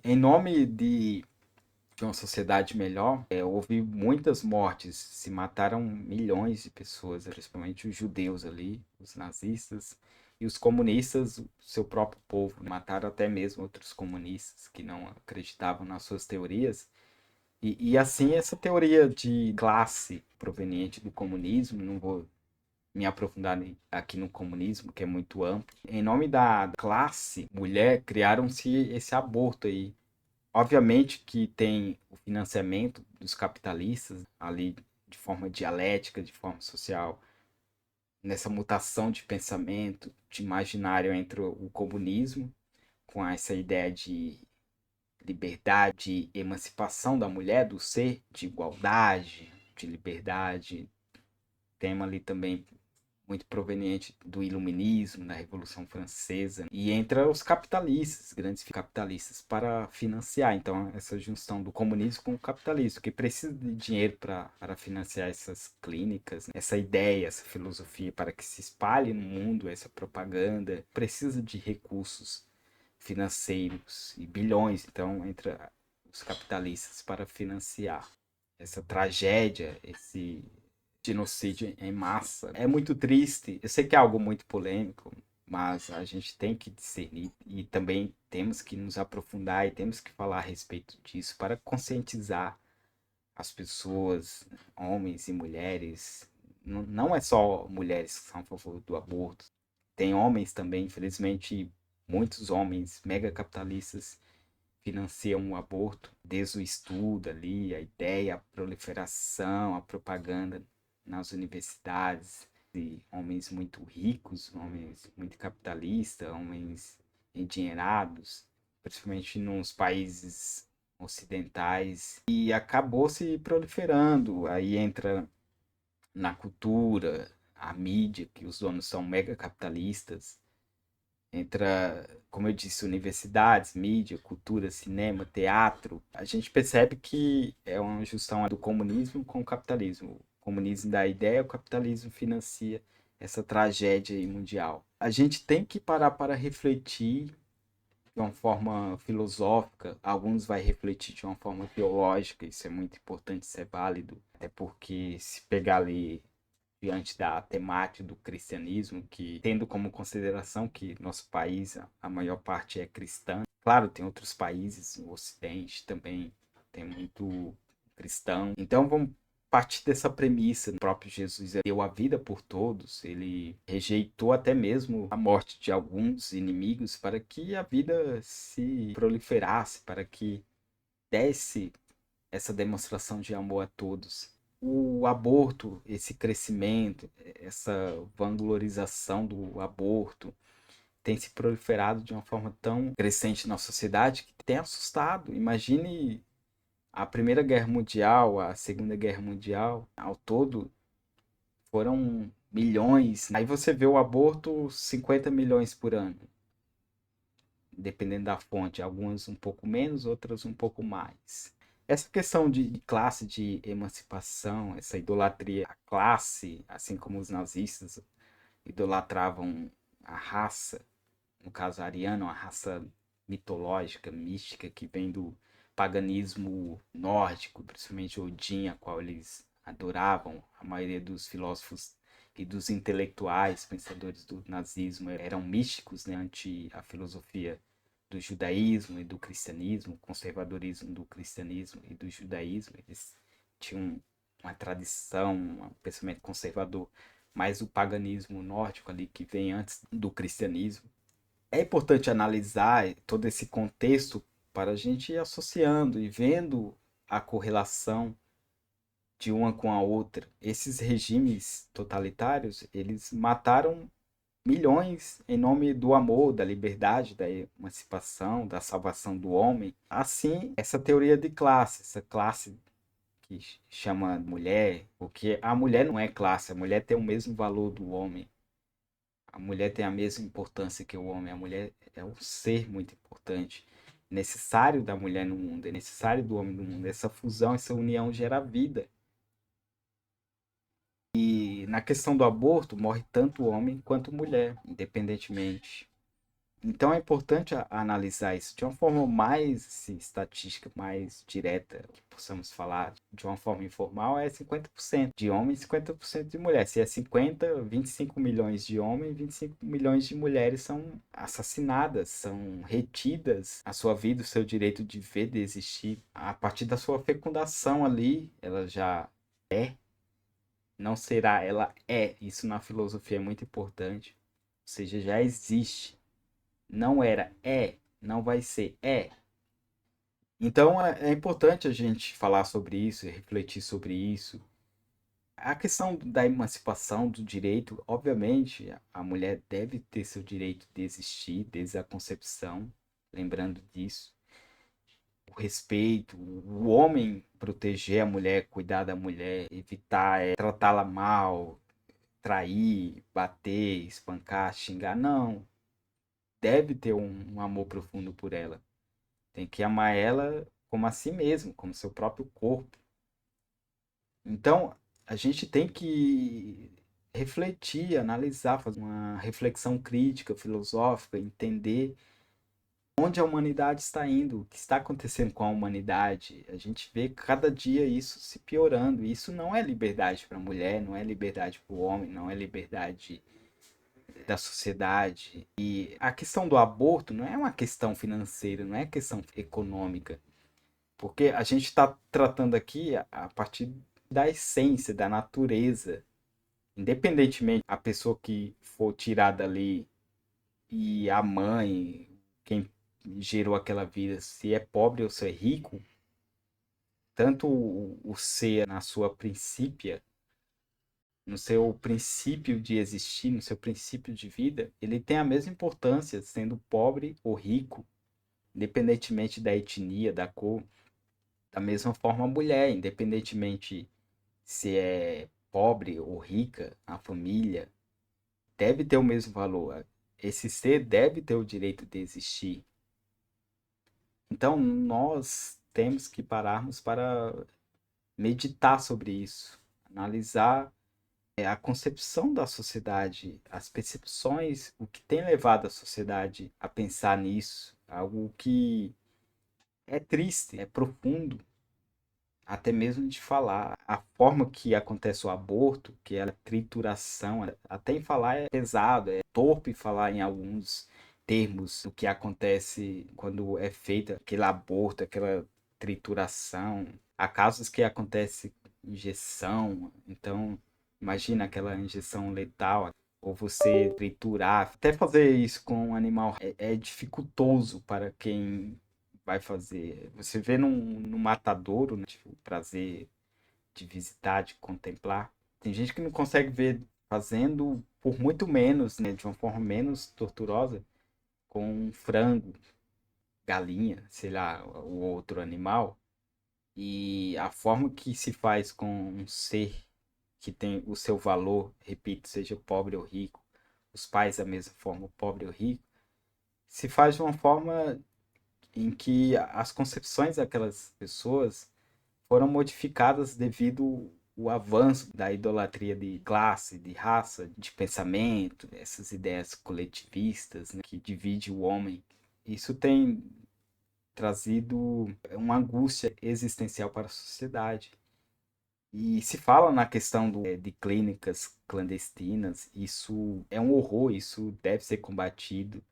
Em nome de uma sociedade melhor, houve muitas mortes, se mataram milhões de pessoas, principalmente os judeus ali, os nazistas e os comunistas, o seu próprio povo, né? Mataram até mesmo outros comunistas que não acreditavam nas suas teorias. E assim, essa teoria de classe proveniente do comunismo, não vou me aprofundar aqui no comunismo, que é muito amplo. Em nome da classe mulher, criaram-se esse aborto aí. Obviamente que tem o financiamento dos capitalistas ali de forma dialética, de forma social, nessa mutação de pensamento, de imaginário entre o comunismo, com essa ideia de liberdade, de emancipação da mulher, do ser, de igualdade, de liberdade. Tema ali também muito proveniente do iluminismo, da Revolução Francesa, e entra os capitalistas, grandes capitalistas, para financiar, então, essa junção do comunismo com o capitalismo, que precisa de dinheiro para financiar essas clínicas, né? Essa ideia, essa filosofia, para que se espalhe no mundo essa propaganda, precisa de recursos financeiros e bilhões, então, entra os capitalistas para financiar essa tragédia, esse genocídio em massa. É muito triste. Eu sei que é algo muito polêmico, mas a gente tem que discernir e também temos que nos aprofundar e temos que falar a respeito disso para conscientizar as pessoas, homens e mulheres. Não é só mulheres que são a favor do aborto. Tem homens também, infelizmente, muitos homens mega capitalistas financiam o aborto, desde o estudo ali, a ideia, a proliferação, a propaganda nas universidades, e homens muito ricos, homens muito capitalistas, homens endinheirados, principalmente nos países ocidentais, e acabou se proliferando. Aí entra na cultura, a mídia, que os donos são mega capitalistas, entra, como eu disse, universidades, mídia, cultura, cinema, teatro. A gente percebe que é uma junção do comunismo com o capitalismo. O comunismo dá a ideia, o capitalismo financia essa tragédia mundial. A gente tem que parar para refletir de uma forma filosófica, alguns vai refletir de uma forma teológica, isso é muito importante, isso é válido, até porque se pegar ali diante da temática do cristianismo, que tendo como consideração que nosso país, a maior parte é cristã. Claro, tem outros países no Ocidente também, tem muito cristão. Então vamos partir dessa premissa. O próprio Jesus deu a vida por todos, ele rejeitou até mesmo a morte de alguns inimigos para que a vida se proliferasse, para que desse essa demonstração de amor a todos. O aborto, esse crescimento, essa vanglorização do aborto tem se proliferado de uma forma tão crescente na sociedade que tem assustado. Imagine a Primeira Guerra Mundial, a Segunda Guerra Mundial, ao todo foram milhões. Aí você vê o aborto 50 milhões por ano, dependendo da fonte, algumas um pouco menos, outras um pouco mais. Essa questão de classe, de emancipação, essa idolatria à classe, assim como os nazistas idolatravam a raça, no caso ariano, a raça mitológica, mística, que vem do paganismo nórdico, principalmente Odin, a qual eles adoravam. A maioria dos filósofos e dos intelectuais, pensadores do nazismo, eram místicos, né, ante a filosofia do judaísmo e do cristianismo, conservadorismo do cristianismo e do judaísmo. Eles tinham uma tradição, um pensamento conservador, mais o paganismo nórdico ali que vem antes do cristianismo. É importante analisar todo esse contexto para a gente ir associando e vendo a correlação de uma com a outra. Esses regimes totalitários, eles mataram milhões em nome do amor, da liberdade, da emancipação, da salvação do homem. Assim, essa teoria de classe, essa classe que chama mulher, porque a mulher não é classe, a mulher tem o mesmo valor do homem. A mulher tem a mesma importância que o homem. A mulher é um ser muito importante. Necessário da mulher no mundo, é necessário do homem no mundo. Essa fusão, essa união gera vida. E na questão do aborto, morre tanto o homem quanto a mulher, independentemente. Então é importante analisar isso de uma forma mais assim, estatística, mais direta, que possamos falar de uma forma informal, é 50% de homens e 50% de mulheres. Se é 50, 25 milhões de homens, 25 milhões de mulheres são assassinadas, são retidas a sua vida, o seu direito de ver, de existir. A partir da sua fecundação ali, ela já é, não será, ela é. Isso na filosofia é muito importante. Ou seja, já existe. Não era, é. Não vai ser, é. Então é importante a gente falar sobre isso, refletir sobre isso. A questão da emancipação do direito, obviamente, a mulher deve ter seu direito de existir desde a concepção, lembrando disso. O respeito, o homem proteger a mulher, cuidar da mulher, evitar tratá-la mal, trair, bater, espancar, xingar. Não, deve ter um amor profundo por ela. Tem que amar ela como a si mesmo, como seu próprio corpo. Então, a gente tem que refletir, analisar, fazer uma reflexão crítica, filosófica, entender onde a humanidade está indo, o que está acontecendo com a humanidade. A gente vê cada dia isso se piorando. Isso não é liberdade para a mulher, não é liberdade para o homem, não é liberdade da sociedade. E a questão do aborto não é uma questão financeira, não é questão econômica. Porque a gente está tratando aqui a partir da essência, da natureza. Independentemente a pessoa que for tirada ali e a mãe, quem gerou aquela vida, se é pobre ou se é rico, tanto o ser na sua princípia, no seu princípio de existir, no seu princípio de vida, ele tem a mesma importância, sendo pobre ou rico, independentemente da etnia, da cor. Da mesma forma, a mulher, independentemente se é pobre ou rica, a família deve ter o mesmo valor. Esse ser deve ter o direito de existir. Então, nós temos que pararmos para meditar sobre isso, analisar a concepção da sociedade, as percepções, o que tem levado a sociedade a pensar nisso, algo que é triste, é profundo, até mesmo de falar. A forma que acontece o aborto, que é a trituração, até em falar é pesado, é torpe falar em alguns termos do que acontece quando é feito aquele aborto, aquela trituração. Há casos que acontece injeção, então imagina aquela injeção letal, ou você triturar, até fazer isso com um animal é dificultoso para quem vai fazer. Você vê num matadouro, né? Tipo, o prazer de visitar, de contemplar. Tem gente que não consegue ver fazendo por muito menos, né? De uma forma menos torturosa, com um frango, galinha, sei lá, o outro animal. E a forma que se faz com um ser que tem o seu valor, repito, seja pobre ou rico, os pais da mesma forma, pobre ou rico, se faz de uma forma em que as concepções daquelas pessoas foram modificadas devido ao avanço da idolatria de classe, de raça, de pensamento, essas ideias coletivistas, né, que divide o homem. Isso tem trazido uma angústia existencial para a sociedade. E se fala na questão de clínicas clandestinas, isso é um horror, isso deve ser combatido.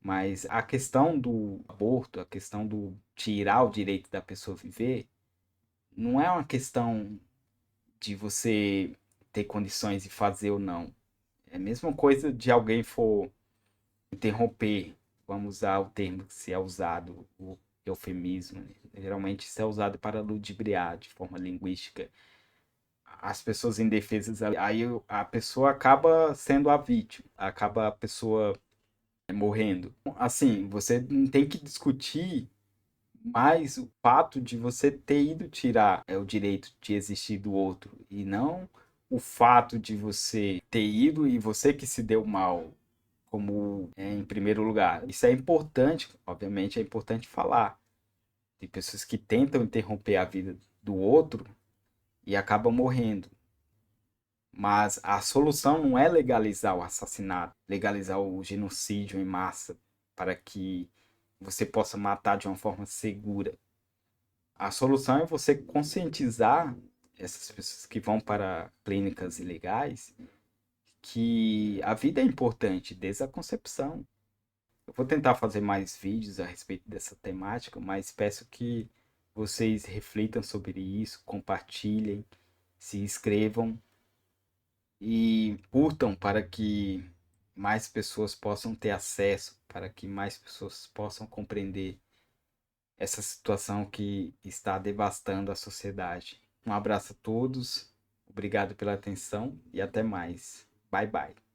Mas a questão do aborto, a questão do tirar o direito da pessoa viver, não é uma questão de você ter condições de fazer ou não. É a mesma coisa de alguém for interromper, vamos usar o termo que se é usado, o eufemismo, né? Geralmente isso é usado para ludibriar de forma linguística as pessoas indefesas. Aí a pessoa acaba sendo a vítima, acaba a pessoa morrendo. Assim, você não tem que discutir mais o fato de você ter ido tirar o direito de existir do outro e não o fato de você ter ido e você que se deu mal como em primeiro lugar. Isso é importante, obviamente é importante falar. Tem pessoas que tentam interromper a vida do outro e acabam morrendo. Mas a solução não é legalizar o assassinato, legalizar o genocídio em massa. para que você possa matar de uma forma segura. A solução é você conscientizar essas pessoas que vão para clínicas ilegais que a vida é importante desde a concepção. Eu vou tentar fazer mais vídeos a respeito dessa temática, mas peço que vocês reflitam sobre isso, compartilhem, se inscrevam e curtam para que mais pessoas possam ter acesso, para que mais pessoas possam compreender essa situação que está devastando a sociedade. Um abraço a todos, obrigado pela atenção e até mais. Bye bye.